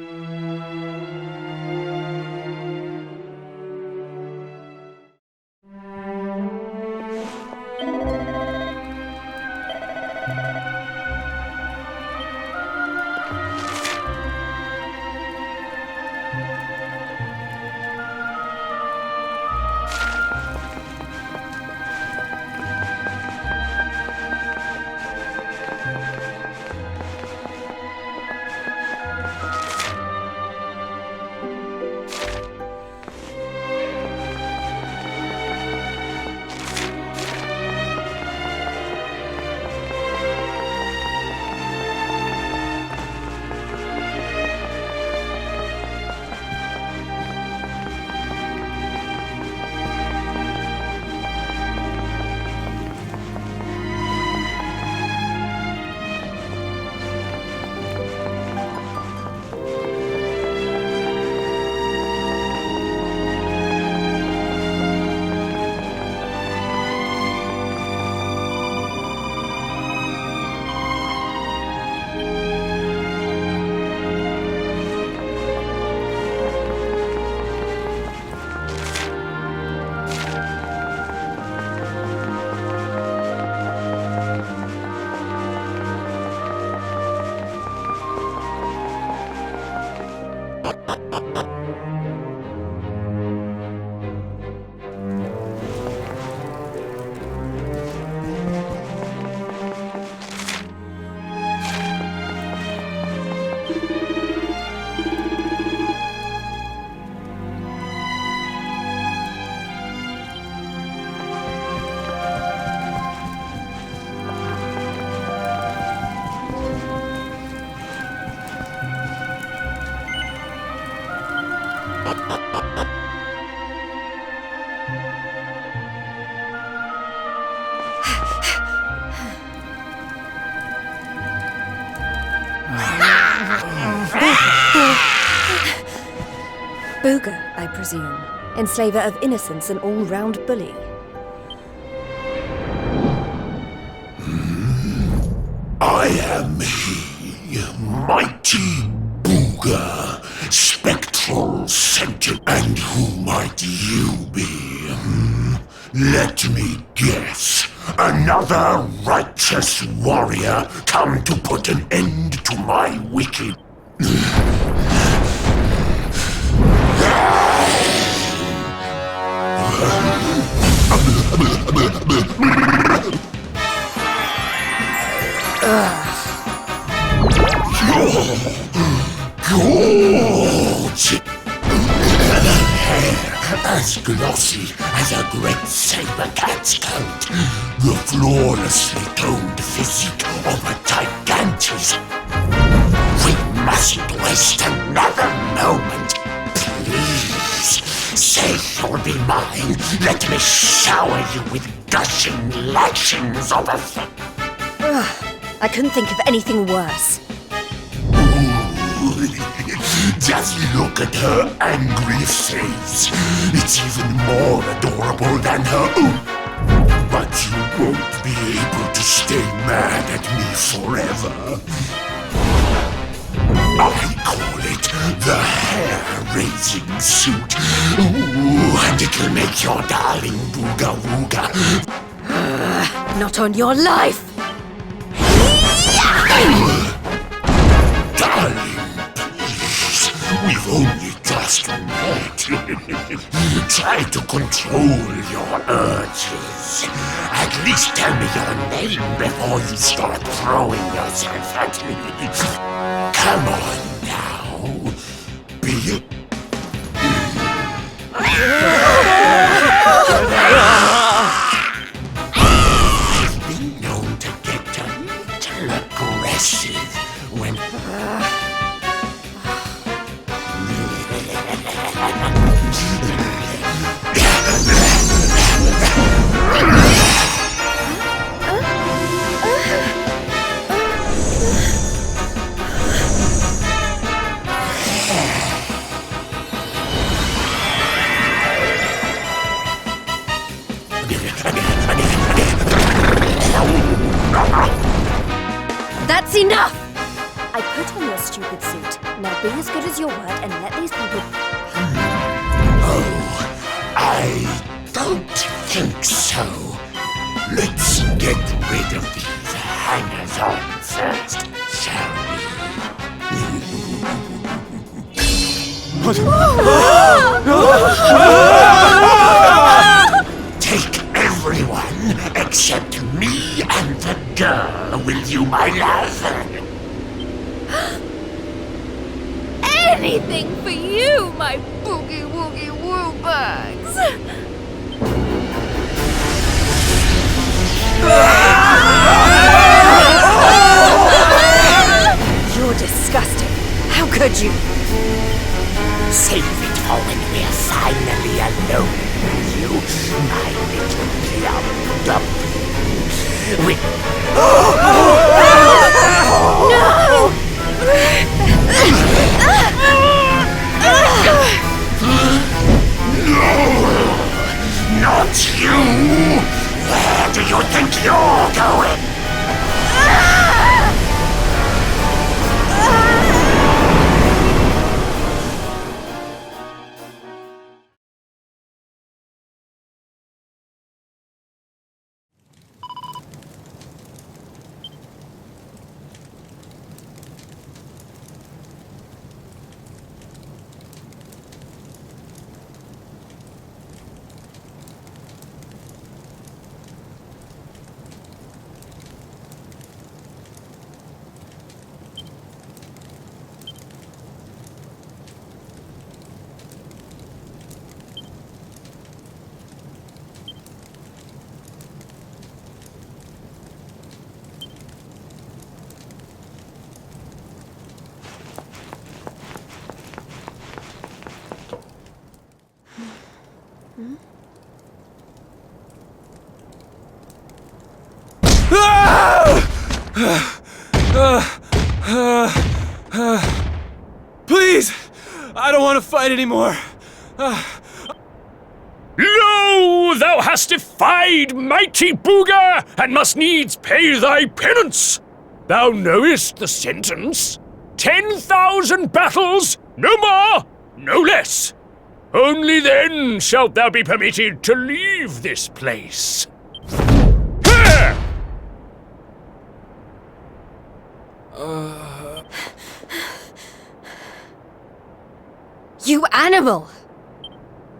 Booga, I presume. Enslaver of innocence and all-round bully. I am he, mighty Booga, spectral sentient. And who might you be? Let me guess. Another righteous warrior come to put an end to my wicked... Gorge! Hair as glossy as a great saber cat's coat. The flawlessly toned physique of a gigantus. We mustn't waste another moment. Please, say you'll be mine. Let me shower you with gushing lashings of affection. I couldn't think of anything worse. Just look at her angry face. It's even more adorable than her own. But you won't be able to stay mad at me forever. I call it the hair-raising suit. Ooh, and it'll make your darling Booga Wooga. Not on your life! Darling, please, we've only just met. Try to control your urges. At least tell me your name before you start throwing yourself at me. Come on now. Be it. I've been known to get a little aggressive when... That's enough! I put on your stupid suit. Now be as good as your word and let these people... Oh, I don't think so. Let's get rid of these hangers-on first, shall we? Take everyone except me and the girl, will you, my love? Anything for you, my boogie woogie woo bugs. You're disgusting. How could you? Save it for when we're finally alone with you, my little plum dumpling. No! Not you! Where do you think you're going? Please! I don't want to fight anymore. Lo, thou hast defied mighty Booga, and must needs pay thy penance. Thou knowest the sentence. 10,000 battles, no more, no less. Only then shalt thou be permitted to leave this place. Here! You animal!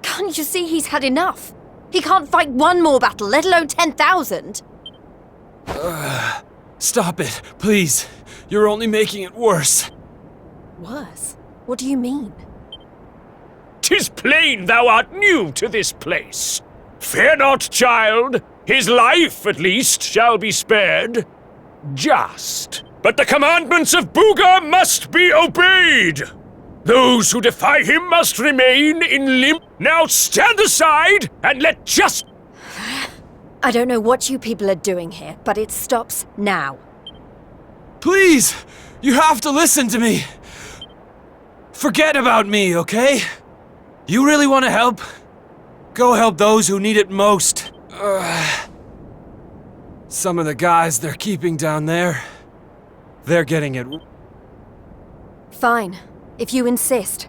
Can't you see he's had enough? He can't fight one more battle, let alone 10,000. Stop it, please. You're only making it worse. Worse? What do you mean? 'Tis plain thou art new to this place. Fear not, child. His life, at least, shall be spared. Just. But the commandments of Booga must be obeyed. Those who defy him must remain in limp. Now stand aside and let just... I don't know what you people are doing here, but it stops now. Please! You have to listen to me! Forget about me, okay? You really want to help? Go help those who need it most. Some of the guys they're keeping down there, they're getting it. Fine, if you insist.